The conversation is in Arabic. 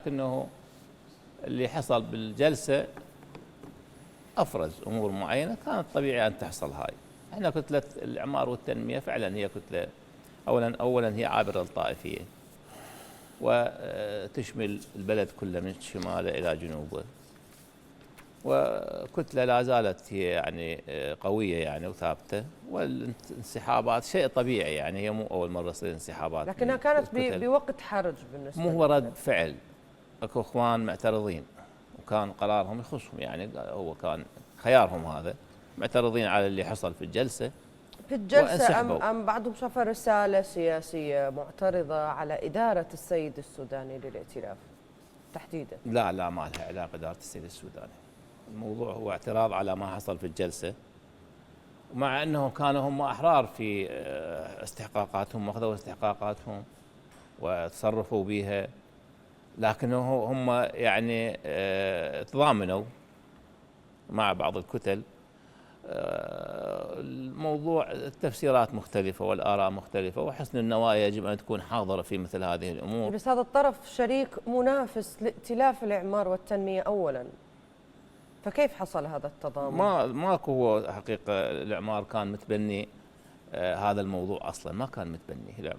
لكنه اللي حصل بالجلسة أفرز أمور معينة كانت طبيعي أن تحصل. هاي احنا كتلة الإعمار والتنمية فعلا هي كتلة أولا هي عابرة للطائفية وتشمل البلد كله من شماله إلى جنوبه، وكتلة لا زالت هي يعني قوية يعني وثابتة، والانسحابات شيء طبيعي يعني هي مو أول مرة تصير انسحابات، لكنها كانت بوقت حرج بالنسبة مو هو رد فعل. اكو اخوان معترضين وكان قرارهم يخصهم، يعني هو كان خيارهم هذا، معترضين على اللي حصل في الجلسة أم بعضهم شاف رسالة سياسية معترضة على إدارة السيد السوداني للائتلاف تحديدا؟ لا ما لها علاقة إدارة السيد السوداني، الموضوع هو اعتراض على ما حصل في الجلسة، ومع أنهم كانوا هم أحرار في استحقاقاتهم واخذوا استحقاقاتهم وتصرفوا بها، لكنه هم يعني تضامنوا مع بعض الكتل. الموضوع التفسيرات مختلفة والآراء مختلفة، وحسن النوايا يجب أن تكون حاضرة في مثل هذه الأمور. بس هذا الطرف شريك منافس لائتلاف الإعمار والتنمية أولا، فكيف حصل هذا التضامن؟ ماكو هو حقيقة الإعمار كان متبني هذا الموضوع أصلا، ما كان متبني الإعمار.